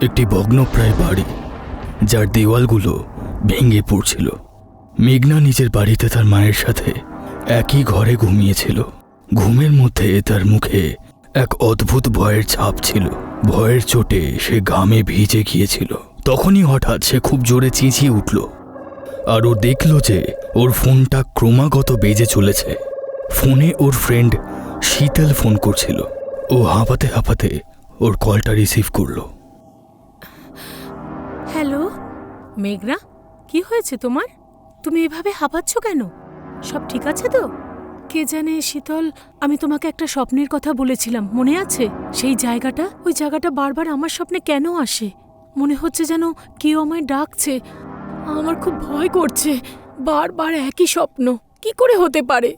একটি ভগ্নপ্রায় বাড়ি, যার দেওয়ালগুলো ভেঙে পড়ছিল। মেঘনা নিজের বাড়িতে তার মায়ের সাথে একই ঘরে ঘুমিয়েছিল। ঘুমের মধ্যে তার মুখে এক অদ্ভুত ভয়ের ছাপ ছিল। ভয়ের চোটে সে ঘামে ভিজে গিয়েছিল। তখনই হঠাৎ সে খুব জোরে চেঁচিয়ে উঠল, আর ও দেখল যে ওর ফোনটা ক্রমাগত বেজে চলেছে। ফোনে ওর ফ্রেন্ড শীতল ফোন করছিল। ও হাঁপাতে হাঁপাতে ওর কলটা রিসিভ করল। হ্যালো মেঘনা, কি হয়েছে তোমার? তুমি এভাবে হাঁপাচ্ছ কেন? সব ঠিক আছে তো? কে জানে শীতল, আমি তোমাকে একটা স্বপ্নের কথা বলেছিলাম, মনে আছে? সেই জায়গাটা, ওই জায়গাটা বারবার আমার স্বপ্নে কেন আসে? মনে হচ্ছে যেন কেউ আমায় ডাকছে। আমার খুব ভয় করছে, বারবার একই স্বপ্ন। কি করে হতে পারে?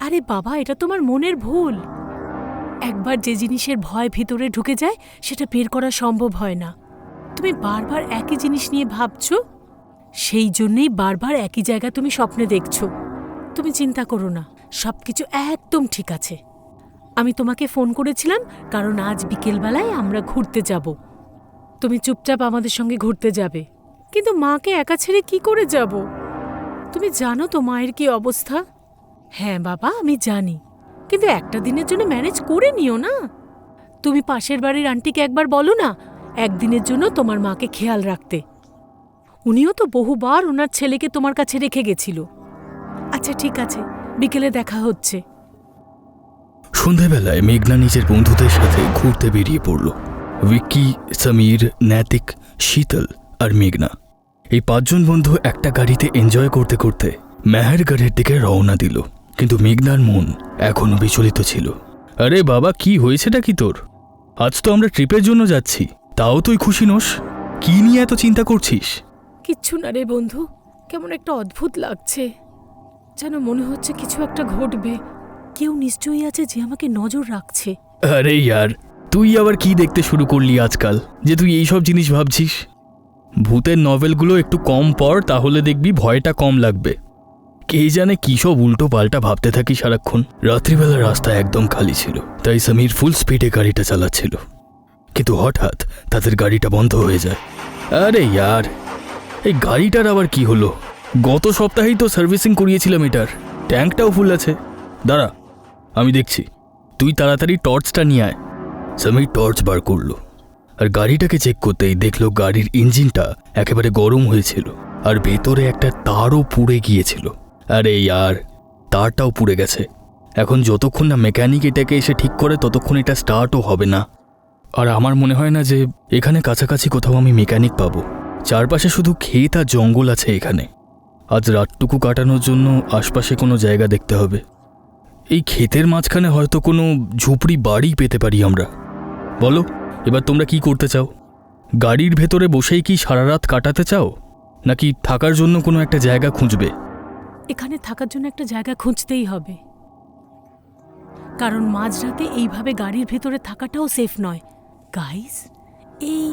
আরে বাবা, এটা তোমার মনের ভুল। একবার যে জিনিসের ভয় ভিতরে ঢুকে যায় সেটা বের করা সম্ভব হয় না। তুমি বারবার একই জিনিস নিয়ে ভাবছো, সেই জন্যই বারবার একই জায়গা তুমি স্বপ্নে দেখছো। তুমি চিন্তা করো না, সবকিছু একদম ঠিক আছে। আমি তোমাকে ফোন করেছিলাম কারণ আজ বিকেলবেলায় আমরা ঘুরতে যাব। তুমি চুপচাপ আমাদের সঙ্গে ঘুরতে যাবে। কিন্তু মাকে একা ছেড়ে কি করে যাব? তুমি জানো তো মায়ের কি অবস্থা। হ্যাঁ বাবা, আমি জানি, কিন্তু একটা দিনের জন্য ম্যানেজ করে নিও না। তুমি পাশের বাড়ির আন্টিকে একবার বলো না একদিনের জন্য তোমার মাকে খেয়াল রাখতে। উনিও তো বহুবার ওনার ছেলেকে তোমার কাছে রেখে গেছিল। আচ্ছা ঠিক আছে, বিকেলে দেখা হচ্ছে। সন্ধেবেলায় মেঘনা নিজের বন্ধুদের সাথে ঘুরতে বেরিয়ে পড়ল। ভিকি, সমীর, নৈতিক, শীতল আর মেঘনা, এই 5 জন বন্ধু একটা গাড়িতে এনজয় করতে করতে মেহেরগড়ের দিকে রওনা দিল। কিন্তু মেঘনার মন এখনো বিচলিত ছিল। আরে বাবা, কি হয়েছেটা কি তোর? আজ তো আমরা ট্রিপের জন্য যাচ্ছি, তাও তুই খুশি নোস? কি নিয়ে এত চিন্তা করছিস? কিচ্ছু না রে বন্ধু, কেমন একটা অদ্ভুত লাগছে, যেন মনে হচ্ছে কিছু একটা ঘটবে। কেউ নিশ্চয়ই আছে যে আমাকে নজর রাখছে। আরে ইয়ার, তুই আবার কি দেখতে শুরু করলি আজকাল যে তুই এইসব জিনিস ভাবছিস? ভূতের নভেলগুলো একটু কম পড়, তাহলে দেখবি ভয়টা কম লাগবে। কে জানে কি সব উল্টো পাল্টা ভাবতে থাকি সারাক্ষণ। রাত্রিবেলা রাস্তা একদম খালি ছিল, তাই সমীর ফুল স্পিডে গাড়িটা চালাচ্ছিল। কিন্তু হঠাৎ তাদের গাড়িটা বন্ধ হয়ে যায়। আরে ইয়ার, এই গাড়িটার আবার কি হলো? গত সপ্তাহেই তো সার্ভিসিং করিয়েছিলাম এটার, ট্যাঙ্কটাও ফুল আছে। দাঁড়া, আমি দেখছি, তুই তাড়াতাড়ি টর্চটা নিয়ে আয়। সমীর টর্চ বার করলো আর গাড়িটাকে চেক করতেই দেখলো গাড়ির ইঞ্জিনটা একেবারে গরম হয়েছিল, আর ভেতরে একটা তারও পুড়ে গিয়েছিল। আরে ইয়ার, তারটাও পুড়ে গেছে। এখন যতক্ষণ না মেকানিক এটাকে এসে ঠিক করে ততক্ষণ এটা স্টার্টও হবে না। আর আমার মনে হয় না যে এখানে কাছাকাছি কোথাও আমি মেকানিক পাবো। চারপাশে শুধু ক্ষেত আর জঙ্গল আছে এখানে। আজ রাতটুকু কাটানোর জন্য আশপাশে কোনো জায়গা দেখতে হবে। এই ক্ষেতের মাঝখানে হয়তো কোনো ঝুপড়ি বাড়ি পেতে পারি আমরা। বলো, এবার তোমরা কি করতে চাও? গাড়ির ভেতরে বসেই কি সারা রাত কাটাতে চাও, নাকি থাকার জন্য কোনো একটা জায়গা খুঁজবে? এখানে থাকার জন্য একটা জায়গা খুঁজতেই হবে, কারণ মাঝরাতে এইভাবে গাড়ির ভেতরে থাকাটাও সেফ নয়। গাইস, এই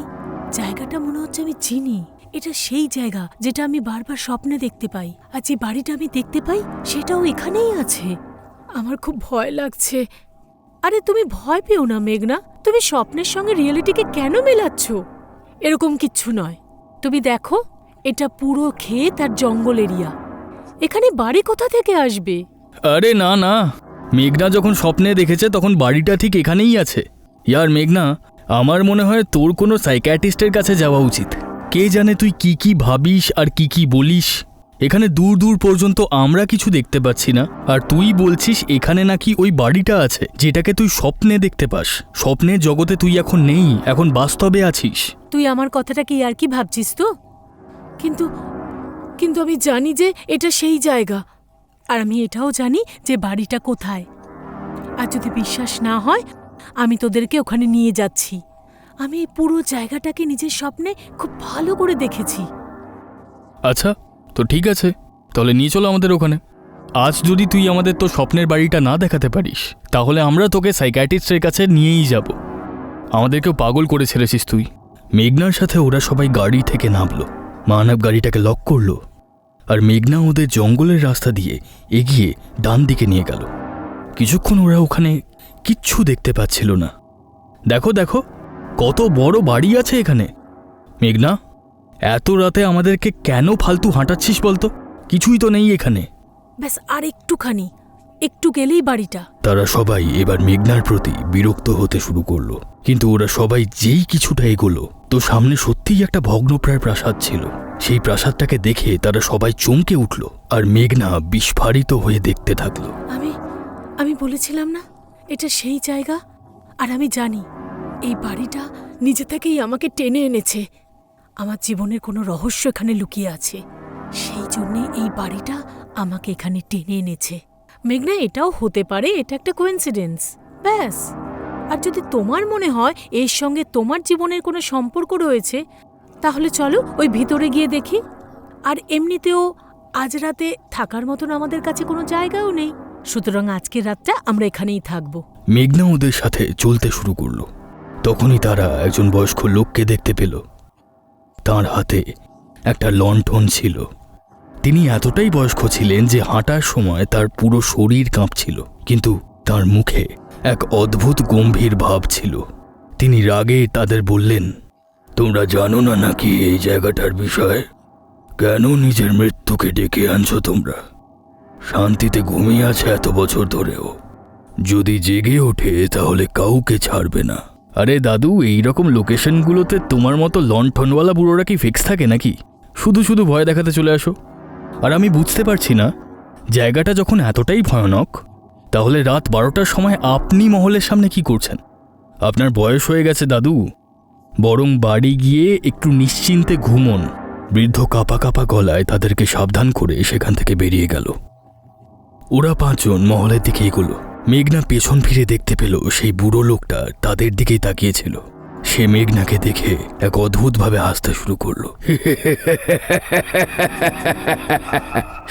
জায়গাটা মনে হচ্ছে আমি চিনি। এটা সেই জায়গা যেটা আমি বারবার স্বপ্নে দেখতে পাই, আর যে বাড়িটা আমি দেখতে পাই সেটাও এখানেই আছে। আমার খুব ভয় লাগছে। আরে তুমি ভয় পেও না মেঘনা, তুমি স্বপ্নের সঙ্গে রিয়েলিটিকে কেন মেলাচ্ছ? এরকম কিচ্ছু নয়। তুমি দেখো, এটা পুরো ক্ষেত আর জঙ্গল এরিয়া। এখানে বাড়ি কোথা থেকে আসবে? আরে না না, মেঘনা যখন স্বপ্নে দেখেছে তখন বাড়িটা ঠিক এখানেই আছে। ইয়ার মেঘনা, আমার মনে হয় তোর কোনো সাইকিয়াট্রিস্টের কাছে যাওয়া উচিত। কে জানে তুই কি কি ভাবিস আর কি কি বলিস। এখানে দূর দূর পর্যন্ত আমরা কিছু দেখতে পাচ্ছি না, আর তুই বলছিস এখানে নাকি ওই বাড়িটা আছে যেটাকে তুই স্বপ্নে দেখতে পাস। স্বপ্নের জগতে তুই এখন নেই, এখন বাস্তবে আছিস। তুই আমার কথাটা কি আর কি ভাবছিস তো? কিন্তু কিন্তু আমি জানি যে এটা সেই জায়গা, আর আমি এটাও জানি যে বাড়িটা কোথায়। আর যদি বিশ্বাস না হয়, আমি তোদেরকে ওখানে নিয়ে যাচ্ছি। আমি এই পুরো জায়গাটাকে নিজের স্বপ্নে খুব ভালো করে দেখেছি। আচ্ছা, তো ঠিক আছে, তাহলে নিয়ে চলো আমাদের ওখানে। আজ যদি তুই আমাদের তো স্বপ্নের বাড়িটা না দেখাতে পারিস, তাহলে আমরা তোকে সাইকিয়াট্রিস্টের কাছে নিয়েই যাব। আমাদেরকেও পাগল করে ছেড়েছিস তুই। মেঘনার সাথে ওরা সবাই গাড়ি থেকে নামলো। মানব গাড়িটাকে লক করলো, আর মেঘনা ওদের জঙ্গলের রাস্তা দিয়ে এগিয়ে ডান দিকে নিয়ে গেল। কিছুক্ষণ ওরা ওখানে কিচ্ছু দেখতে পাচ্ছিল না। দেখো দেখো, কত বড় বাড়ি আছে এখানে। মেঘনা, এত রাতে আমাদেরকে কেন ফালতু হাঁটাচ্ছিস বলতো? কিছুই তো নেই এখানে। ব্যাস আর একটুখানি, একটু গেলেই বাড়িটা। তারা সবাই এবার মেঘনার প্রতি বিরক্ত হতে শুরু করলো, কিন্তু ওরা সবাই যেই কিছুটা এগোলো তো সামনে সত্যিই একটা ভগ্নপ্রায় প্রাসাদ ছিল। সেই প্রাসাদটাকে দেখে তারা সবাই চমকে উঠল, আর মেঘনা বিস্ফারিত হয়ে দেখতে থাকলো। আমি বলেছিলাম না এটা সেই জায়গা, আর আমি জানি এই বাড়িটা নিজে থেকেই আমাকে টেনে এনেছে। আমার জীবনের কোনো রহস্য এখানে লুকিয়ে আছে, সেই জন্যে এই বাড়িটা আমাকে এখানে টেনে এনেছে। মেঘনা, এটাও হতে পারে এটা একটা কোইন্সিডেন্স, ব্যাস। আর যদি তোমার মনে হয় এর সঙ্গে তোমার জীবনের কোনো সম্পর্ক রয়েছে, তাহলে চলো ওই ভিতরে গিয়ে দেখি। আর এমনিতেও আজ রাতে থাকার মতন আমাদের কাছে কোনো জায়গাও নেই, সুতরাং আজকের রাতটা আমরা এখানেই থাকবো। মেঘনা ওদের সাথে চলতে শুরু করলো। তখনই তারা একজন বয়স্ক লোককে দেখতে পেল। তার হাতে একটা লণ্ঠন ছিল। তিনি এতটাই বয়স্ক ছিলেন যে হাঁটার সময় তার পুরো শরীর কাঁপছিল, কিন্তু তার মুখে এক অদ্ভুত গম্ভীর ভাব ছিল। তিনি রাগে তাদের বললেন, তোমরা জানো না নাকি এই জায়গাটার বিষয়? কেন নিজের মৃত্যুকে ডেকে আনছো তোমরা? শান্তিতে ঘুমিয়ে আছে এত বছর ধরেও, যদি জেগে ওঠে তাহলে কাউকে ছাড়বে না। আরে দাদু, এইরকম লোকেশনগুলোতে তোমার মতো লণ্ঠনওয়ালা বুড়োরা কি ফিক্স থাকে নাকি? শুধু শুধু ভয় দেখাতে চলে আসো। আর আমি বুঝতে পারছি না, জায়গাটা যখন এতটাই ভয়ানক, তাহলে রাত 12টার সময় আপনি মহলের সামনে কি করছেন? আপনার বয়স হয়ে গেছে দাদু, বরং বাড়ি গিয়ে একটু নিশ্চিন্তে ঘুমন। বৃদ্ধ কাঁপা কাঁপা গলায় তাদেরকে সাবধান করে সেখান থেকে বেরিয়ে গেল। ওরা 5 জন মহলের দিকে এগোলো। মেঘনা পেছন ফিরে দেখতে পেল সেই বুড়ো লোকটা তাদের দিকেই তাকিয়েছিল। সে মেঘনাকে দেখে এক অদ্ভুতভাবে হাসতে শুরু করলো।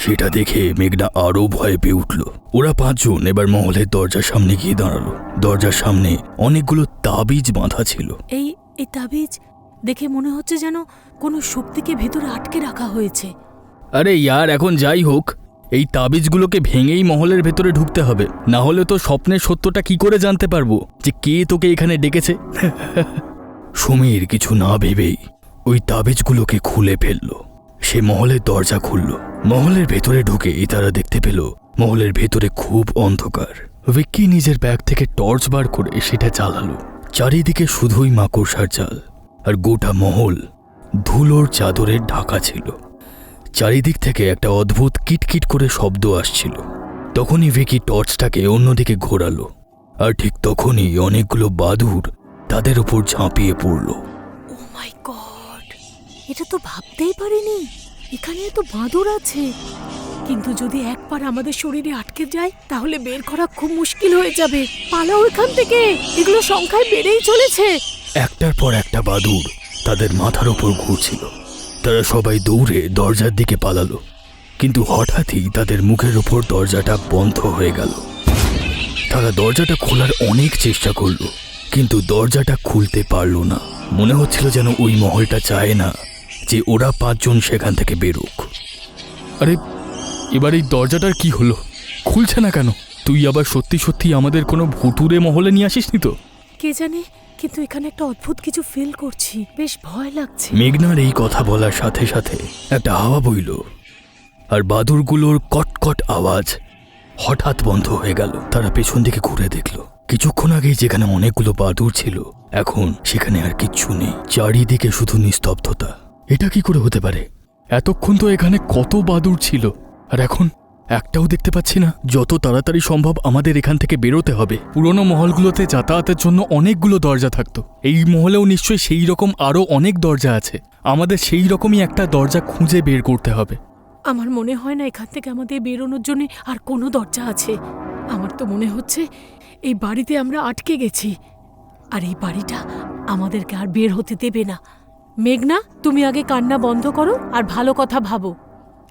সেটা দেখে মেঘনা আরো ভয় পেয়ে উঠল। ওরা 5 জন এবার মহলের দরজার সামনে গিয়ে দাঁড়ালো। দরজার সামনে অনেকগুলো তাবিজ বাঁধা ছিল। এই তাবিজ দেখে মনে হচ্ছে যেন কোনো শক্তিকে ভেতরে আটকে রাখা হয়েছে। আরে ইয়ার, এখন যাই হোক, এই তাবিজগুলোকে ভেঙেই মহলের ভেতরে ঢুকতে হবে, না হলে তো স্বপ্নের সত্যটা কি করে জানতে পারবো যে কে তোকে এখানে ডেকেছে? সমীর কিছু না ভেবেই ওই তাবিজগুলোকে খুলে ফেলল। সে মহলের দরজা খুলল। মহলের ভেতরে ঢুকেই তারা দেখতে পেল মহলের ভেতরে খুব অন্ধকার। ভিক্কি নিজের ব্যাগ থেকে টর্চ বার করে সেটা জ্বালালো। চারিদিকে শুধুই মাকড়সার জাল, আর গোটা মহল ধুলোর চাদরে ঢাকা ছিল। চারিদিক থেকে একটা অদ্ভুত কিটকিট করে শব্দ আসছিল। তখনই ভিকি টর্চটাকে অন্যদিকে ঘোরালো, আর ঠিক তখনই অনেকগুলো বাদুড় তাদের উপর ঝাঁপিয়ে পড়ল। ও মাই গড, এটা তো ভাবতেই পারিনি এখানে এত বাঁদর আছে। কিন্তু যদি একবার আমাদের শরীরে আটকে যায় তাহলে বের করা খুব মুশকিল হয়ে যাবে। পালাও এখান থেকে, এগুলো সংখ্যায় বেড়েই চলেছে। একটার পর একটা বাদুড় তাদের মাথার উপর ঘুরছিল। তারা সবাই দৌড়ে দরজার দিকে পালালো, কিন্তু হঠাৎই তাদের মুখের উপর দরজাটা বন্ধ হয়ে গেল। তারা দরজাটা খোলার অনেক চেষ্টা করল, কিন্তু দরজাটা খুলতে পারল না। মনে হচ্ছিল যেন ওই মহলটা চায় না যে ওরা 5 জন সেখান থেকে বেরোক। আরে এবার এই দরজাটার কি হলো? খুলছে না কেন? তুই আবার সত্যি সত্যি আমাদের কোনো ভুতুরে মহলে নিয়ে আসিসনি তো? কে জানে, কিন্তু এখানে একটা অদ্ভুত কিছু ফিল করছি, বেশ ভয় লাগছে। মেঘনার এই কথা বলার সাথে সাথে একটা হাওয়া বইল, আর বাদুড়গুলোর কটকট আওয়াজ হঠাৎ বন্ধ হয়ে গেল। তারা পেছন দিকে ঘুরে দেখল, কিছুক্ষণ আগেই যেখানে অনেকগুলো বাদুড় ছিল, এখন সেখানে আর কিচ্ছু নেই। চারিদিকে শুধু নিস্তব্ধতা। এটা কি করে হতে পারে? এতক্ষণ তো এখানে কত বাদুড় ছিল, আর এখন একটাও দেখতে পাচ্ছি না। যত তাড়াতাড়ি সম্ভব আমাদের এখান থেকে বেরোতে হবে। পুরনো মহলগুলোতে যাতায়াতের জন্য অনেকগুলো দরজা থাকতো, এই মহলেও নিশ্চয়ই সেই রকম আরও অনেক দরজা আছে। আমাদের সেই রকমই একটা দরজা খুঁজে বের করতে হবে। আমার মনে হয় না এখান থেকে আমাদের বেরোনোর জন্য আর কোনো দরজা আছে। আমার তো মনে হচ্ছে এই বাড়িতে আমরা আটকে গেছি, আর এই বাড়িটা আমাদেরকে আর বের হতে দেবে না। মেঘনা, তুমি আগে কান্না বন্ধ করো আর ভালো কথা ভাবো।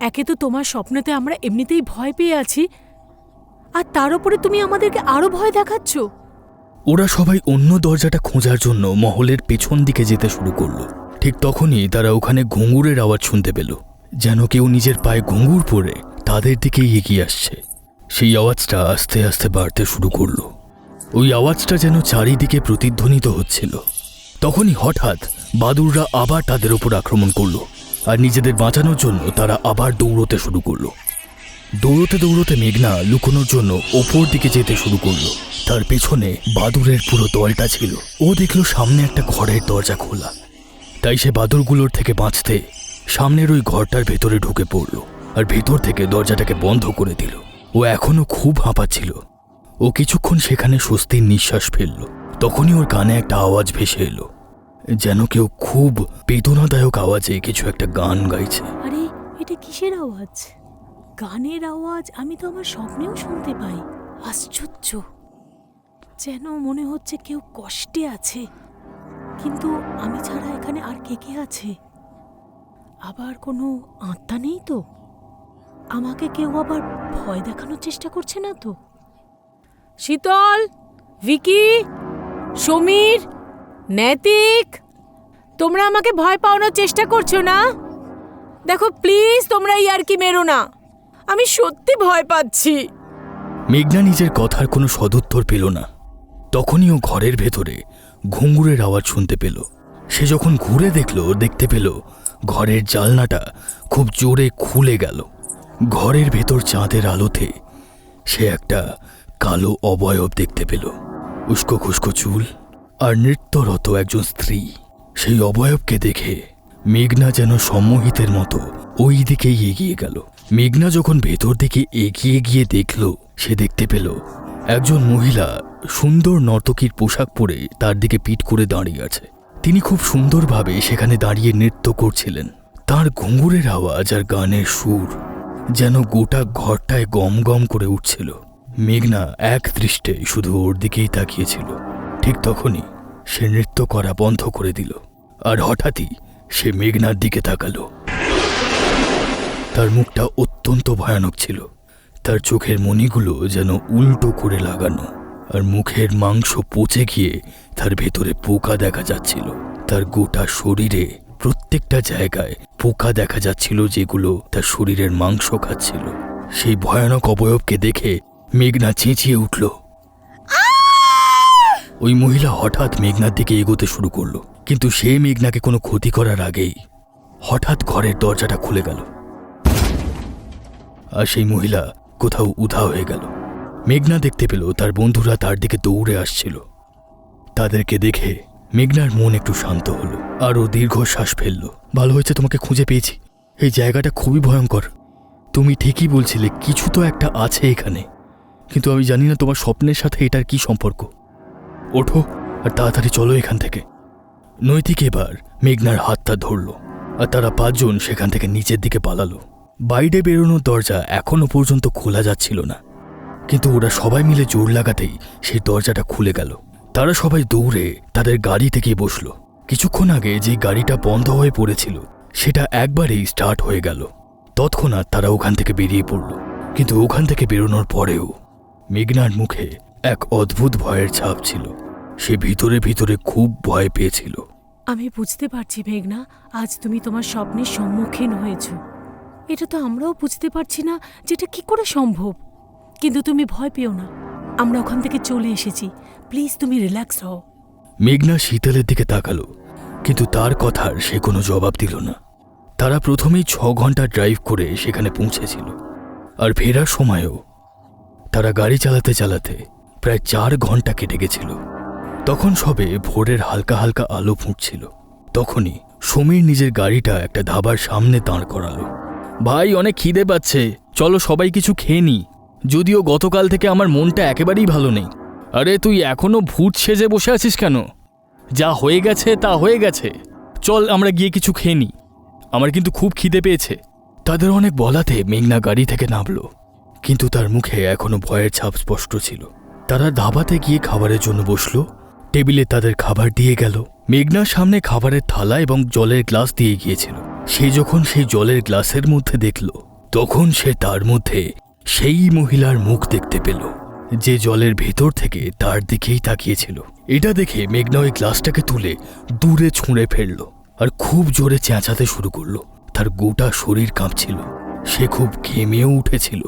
একে তো তোমার স্বপ্নেতে আমরা এমনিতেই ভয় পেয়ে আছি, আর তার উপরে তুমি আমাদেরকে আরো ভয় দেখাচ্ছ। ওরা সবাই অন্য দরজাটা খোঁজার জন্য মহলের পেছন দিকে যেতে শুরু করলো। ঠিক তখনই তারা ওখানে ঘুঙুরের আওয়াজ শুনতে পেল, যেন কেউ নিজের পায়ে ঘুঙুর পরে তাদের দিকেই এগিয়ে আসছে। সেই আওয়াজটা আস্তে আস্তে বাড়তে শুরু করলো। ওই আওয়াজটা যেন চারিদিকে প্রতিধ্বনিত হচ্ছিল। তখনই হঠাৎ বাদুড়রা আবার তাদের উপর আক্রমণ করলো আর নিজেদের বাঁচানোর জন্য তারা আবার দৌড়তে শুরু করলো। দৌড়তে দৌড়তে মেঘনা লুকোনোর জন্য ওপর দিকে যেতে শুরু করলো। তার পেছনে বাদুড়ের পুরো দলটা ছিল। ও দেখলো সামনে একটা ঘরের দরজা খোলা, তাই সে বাদুড়গুলোর থেকে বাঁচতে সামনের ওই ঘরটার ভেতরে ঢুকে পড়লো আর ভেতর থেকে দরজাটাকে বন্ধ করে দিল। ও এখনো খুব হাঁপাচ্ছিল। ও কিছুক্ষণ সেখানে স্বস্তির নিঃশ্বাস ফেলল। তখনই ওর কানে একটা আওয়াজ ভেসে এলো, যেন কেউ খুব বেদনাদায়ক আওয়াজে কিছু একটা গান গাইছে। আরে এটা কিসের আওয়াজ? গানের আওয়াজ আমি তো আমার স্বপ্নেও শুনতে পাই। আশ্চর্য, যেন মনে হচ্ছে কেউ কষ্টে আছে, কিন্তু আমি ছাড়া এখানে আর কে কে আছে? আবার কোনো আত্মা নেই তো? আমাকে কেউ আবার ভয় দেখানোর চেষ্টা করছে না তো? শীতল, ভিকি, সমীর, নৈতিক, তোমরা আমাকে ভয় পাওয়ানোর চেষ্টা করছো না? দেখো প্লিজ, তোমরা ইয়ার্কি মেরো না, আমি সত্যি ভয় পাচ্ছি। মেঘনা নিজের কথার কোনো সদুত্তর পেল না। তখনই ও ঘরের ভেতরে ঘুঙুরের আওয়াজ শুনতে পেল। সে যখন ঘুরে দেখতে পেল ঘরের জানলাটা খুব জোরে খুলে গেল। ঘরের ভেতর চাঁদের আলোতে সে একটা কালো অবয়ব দেখতে পেল, উস্কো খুস্কো চুল আর নৃত্যরত একজন স্ত্রী। সেই অবয়বকে দেখে মেঘনা যেন সম্মোহিতের মতো ওই দিকেই এগিয়ে গেল। মেঘনা যখন ভেতর দিকে এগিয়ে গিয়ে দেখল, সে দেখতে পেল একজন মহিলা সুন্দর নর্তকীর পোশাক পরে তার দিকে পিঠ করে দাঁড়িয়ে আছে। তিনি খুব সুন্দরভাবে সেখানে দাঁড়িয়ে নৃত্য করছিলেন। তার ঘুঙুরের আওয়াজ আর গানের সুর যেন গোটা ঘরটায় গম গম করে উঠছিল। মেঘনা এক দৃষ্টে শুধু ওর দিকেই তাকিয়েছিল। ঠিক তখনই সে নৃত্য করা বন্ধ করে দিল আর হঠাৎই সে মেঘনার দিকে তাকালো। তার মুখটা অত্যন্ত ভয়ানক ছিল। তার চোখের মণিগুলো যেন উল্টো করে লাগানো আর মুখের মাংস পচে গিয়ে তার ভেতরে পোকা দেখা যাচ্ছিল। তার গোটা শরীরে প্রত্যেকটা জায়গায় পোকা দেখা যাচ্ছিল, যেগুলো তার শরীরের মাংস খাচ্ছিল। সেই ভয়ানক অবয়বকে দেখে মেঘনা চেঁচিয়ে উঠল। ওই মহিলা হঠাৎ মেঘনার দিকে এগোতে শুরু করলো, কিন্তু সে মেঘনাকে কোনো ক্ষতি করার আগেই হঠাৎ ঘরের দরজাটা খুলে গেল আর সেই মহিলা কোথাও উধাও হয়ে গেল। মেঘনা দেখতে পেল তার বন্ধুরা তার দিকে দৌড়ে আসছিল। তাদেরকে দেখে মেঘনার মন একটু শান্ত হলো আর ও দীর্ঘশ্বাস ফেলল। ভালো হয়েছে তোমাকে খুঁজে পেয়েছি। এই জায়গাটা খুবই ভয়ঙ্কর। তুমি ঠিকই বলছিলে, কিছু তো একটা আছে এখানে, কিন্তু আমি জানি না তোমার স্বপ্নের সাথে এটার কি সম্পর্ক। ওঠো আর তাড়াতাড়ি চলো এখান থেকে। নৈতিক এবার মেঘনার হাতটা ধরল আর তারা পাঁচজন সেখান থেকে নিচের দিকে পালালো। বাইরে বেরোনোর দরজা এখনো পর্যন্ত খোলা যাচ্ছিল না, কিন্তু ওরা সবাই মিলে জোর লাগাতেই সেই দরজাটা খুলে গেল। তারা সবাই দৌড়ে তাদের গাড়িতে গিয়ে বসল। কিছুক্ষণ আগে যে গাড়িটা বন্ধ হয়ে পড়েছিল সেটা একবারেই স্টার্ট হয়ে গেল। তৎক্ষণাৎ তারা ওখান থেকে বেরিয়ে পড়ল, কিন্তু ওখান থেকে বেরোনোর পরেও মেঘনার মুখে এক অদ্ভুত ভয়ের ছাপ ছিল। সে ভিতরে ভিতরে খুব ভয় পেয়েছিল। আমি বুঝতে পারছি মেঘনা, আজ তুমি তোমার স্বপ্নের সম্মুখীন হয়েছ। এটা তো আমরাও বুঝতে পারছি না যেটা কি করে সম্ভব, কিন্তু তুমি ভয় পেও না, আমরা ওখান থেকে চলে এসেছি। প্লিজ তুমি রিল্যাক্স হও। মেঘনা শীতলের দিকে তাকালো, কিন্তু তার কথার সে কোনো জবাব দিল না। তারা প্রথমেই 6 ঘন্টা ড্রাইভ করে সেখানে পৌঁছেছিল, আর ফেরার সময়ও তারা গাড়ি চালাতে চালাতে প্রায় 4 ঘন্টা কেটে গেছিল। তখন সবে ভোরের হালকা হালকা আলো ফুটছিল। তখনই সমীর নিজের গাড়িটা একটা ধাবার সামনে দাঁড় করালো। ভাই, অনেক খিদে পাচ্ছে, চলো সবাই কিছু খেয়ে নি। যদিও গতকাল থেকে আমার মনটা একেবারেই ভালো নেই। আরে তুই এখনো ভূত সেজে বসে আছিস কেন? যা হয়ে গেছে তা হয়ে গেছে, চল আমরা গিয়ে কিছু খেয়ে নি। আমার কিন্তু খুব খিদে পেয়েছে। তাদের অনেক বলাতে মেঘনা গাড়ি থেকে নামলো, কিন্তু তার মুখে এখনো ভয়ের ছাপ স্পষ্ট ছিল। তারা ধাবাতে গিয়ে খাবারের জন্য বসলো। টেবিলে তাদের খাবার দিয়ে গেল। মেঘনার সামনে খাবারের থালা এবং জলের গ্লাস দিয়ে গিয়েছিল। সে যখন সেই জলের গ্লাসের মধ্যে দেখল, তখন সে তার মধ্যে সেই মহিলার মুখ দেখতে পেল, যে জলের ভেতর থেকে তার দিকেই তাকিয়েছিল। এটা দেখে মেঘনা ওই গ্লাসটাকে তুলে দূরে ছুঁড়ে ফেলল আর খুব জোরে চেঁচাতে শুরু করলো। তার গোটা শরীর কাঁপছিল, সে খুব ঘেমেও উঠেছিল।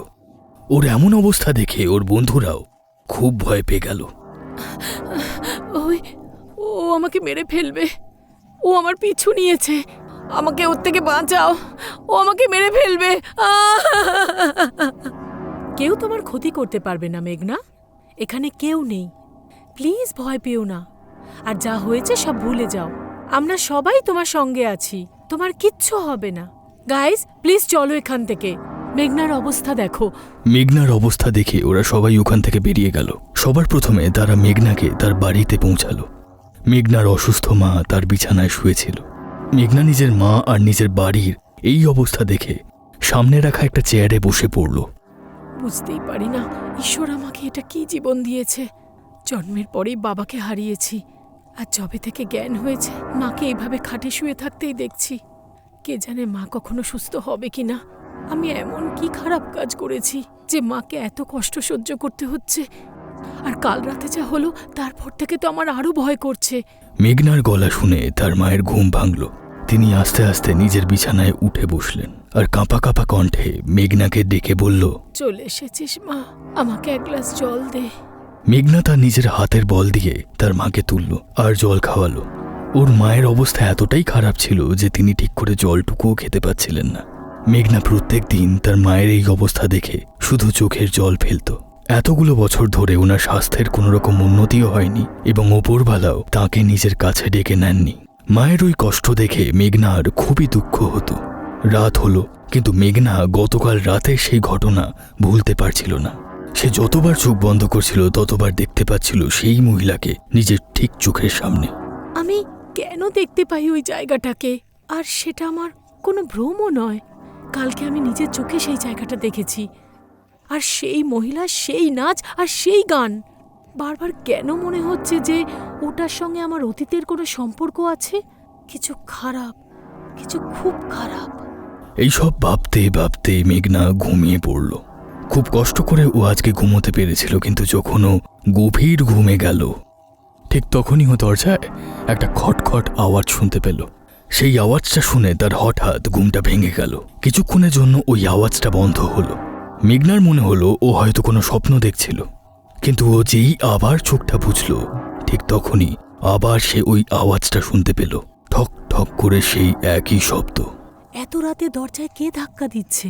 ওর এমন অবস্থা দেখে ওর বন্ধুরাও খুব ভয় পেয়ে গেল। ও আমাকে মেরে ফেলবে, ও আমার পিছু নিয়েছে। আমাকে ওর থেকে বাঁচাও, ও আমাকে মেরে ফেলবে। কেউ তোমার ক্ষতি করতে পারবে না মেঘনা, এখানে কেউ নেই। প্লিজ ভয় পেও না, আর যা হয়েছে সব ভুলে যাও। আমরা সবাই তোমার সঙ্গে আছি, তোমার কিচ্ছু হবে না। গাইস, প্লিজ চলো এখান থেকে। মেঘনার অবস্থা দেখো। মেঘনার অবস্থা দেখে ওরা সবাই ওখান থেকে বেরিয়ে গেল। সবার প্রথমে তারা মেঘনাকে তার বাড়িতে পৌঁছালো। মেঘনার অসুস্থ মা তার বিছানায় শুয়েছিল। মেঘনা নিজের মা আর নিজের বাড়ির এই অবস্থা দেখে সামনে রাখা একটা চেয়ারে বসে পড়ল। বুঝতেই পারি না ঈশ্বর আমাকে এটা কি জীবন দিয়েছে। জন্মের পরেই বাবাকে হারিয়েছি, আর যবে থেকে জ্ঞান হয়েছে মাকে এইভাবে খাটে শুয়ে থাকতেই দেখছি। কে জানে মা কখনো সুস্থ হবে কিনা। আমি এমন কি খারাপ কাজ করেছি যে মাকে এত কষ্ট সহ্য করতে হচ্ছে। আর কাল রাতে যা হলো তারপর থেকে তো আমার আরো ভয় করছে। মেঘনার গলা শুনে তার মায়ের ঘুম ভাঙল। তিনি আস্তে আস্তে নিজের বিছানায় উঠে বসলেন আর কাঁপা কাঁপা কণ্ঠে মেঘনাকে ডেকে বলল, চলে এসেছিস মা, আমাকে এক গ্লাস জল দে। মেঘনা তার নিজের হাতের বল দিয়ে তার মাকে তুলল আর জল খাওয়ালো। ওর মায়ের অবস্থা এতটাই খারাপ ছিল যে তিনি ঠিক করে জলটুকুও খেতে পাচ্ছিলেন না। মেঘনা প্রত্যেক দিন তার মায়ের এই অবস্থা দেখে শুধু চোখের জল ফেলত। এতগুলো বছর ধরে ওনার স্বাস্থ্যের কোনো রকম উন্নতিও হয়নি এবং ওপরওয়ালাও তাকে নিজের কাছে ডেকে নেননি। মায়ের ওই কষ্ট দেখে মেঘনার খুবই দুঃখ হতো। রাত হলো, কিন্তু মেঘনা গতকাল রাতে সেই ঘটনা ভুলতে পারছিল না। সে যতবার চোখ বন্ধ করছিল ততবার দেখতে পাচ্ছিল সেই মহিলাকে নিজের ঠিক চোখের সামনে। আমি কেন দেখতে পাই ওই জায়গাটাকে? আর সেটা আমার কোনো ভ্রমও নয়। কালকে আমি নিজের চোখে সেই জায়গাটা দেখেছি, আর সেই মহিলা, সেই নাচ আর সেই গান। বারবার কেন মনে হচ্ছে যে ওটার সঙ্গে আমার অতীতের কোনো সম্পর্ক আছে। কিছু খারাপ, কিছু খুব খারাপ। এইসব ভাবতে ভাবতে মেঘনা ঘুমিয়ে পড়ল। খুব কষ্ট করে ও আজকে ঘুমোতে পেরেছিল, কিন্তু যখন ও গভীর ঘুমে গেল ঠিক তখনই ও দরজায় একটা খটখট আওয়াজ শুনতে পেল। সেই আওয়াজটা শুনে তার হঠাৎ ঘুমটা ভেঙে গেল। কিছুক্ষণের জন্য ওই আওয়াজটা বন্ধ হলো। মেঘনার মনে হলো ও হয়তো কোনো স্বপ্ন দেখছিল, কিন্তু ও যেই আবার চোখটা বুঝল ঠিক তখনই আবার সে ওই আওয়াজটা শুনতে পেল, ঠক ঠক করে সেই একই শব্দ। এত রাতে দরজায় কে ধাক্কা দিচ্ছে?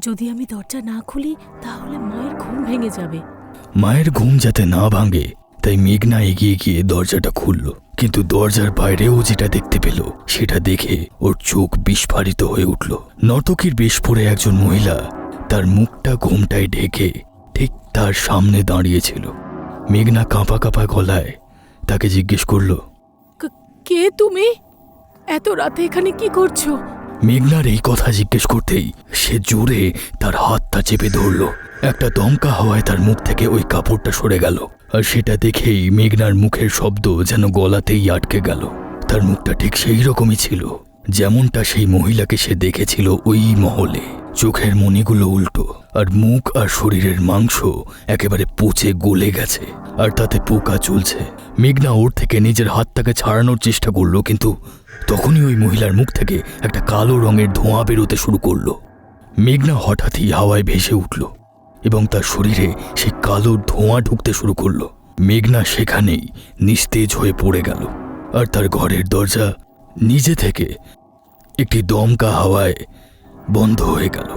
যদি আমি দরজা না খুলি তাহলে মায়ের ঘুম ভেঙে যাবে। মায়ের ঘুম যাতে না ভাঙে তাই মেঘনা এগিয়ে গিয়ে দরজাটা খুলল, কিন্তু দরজার বাইরেও যেটা দেখতে পেল সেটা দেখে ওর চোখ বিস্ফারিত হয়ে উঠল। নর্তকীর বেশ পরে একজন মহিলা তার মুখটা ঘোমটায় ঢেকে ঠিক তার সামনে দাঁড়িয়েছিল। মেঘনা কাঁপা কাঁপা গলায় তাকে জিজ্ঞেস করল, কে তুমি? এত রাতে এখানে কি করছো? মেঘনার এই কথা জিজ্ঞেস করতেই সে জোরে তার হাতটা চেপে ধরল। একটা দমকা হাওয়ায় তার মুখ থেকে ওই কাপড়টা সরে গেল, আর সেটা দেখেই মেঘনার মুখের শব্দ যেন গলাতেই আটকে গেল। তার মুখটা ঠিক সেই রকমই ছিল যেমনটা সেই মহিলাকে সে দেখেছিল ওই মহলে। চোখের মণিগুলো উল্টো, আর মুখ আর শরীরের মাংস একেবারে পচে গলে গেছে, আর তাতে পোকা চলছে। মেঘনা ওর থেকে নিজের হাতটাকে ছাড়ানোর চেষ্টা করলো, কিন্তু তখনই ওই মহিলার মুখ থেকে একটা কালো রঙের ধোঁয়া বেরোতে শুরু করলো। মেঘনা হঠাৎই হাওয়ায় ভেসে উঠল এবং তার শরীরে সেই কালো ধোঁয়া ঢুকতে শুরু করলো। মেঘনা সেখানেই নিস্তেজ হয়ে পড়ে গেল, আর তার ঘরের দরজা নিজে থেকে একটি দমকা হাওয়ায় বন্ধ হয়ে গেল।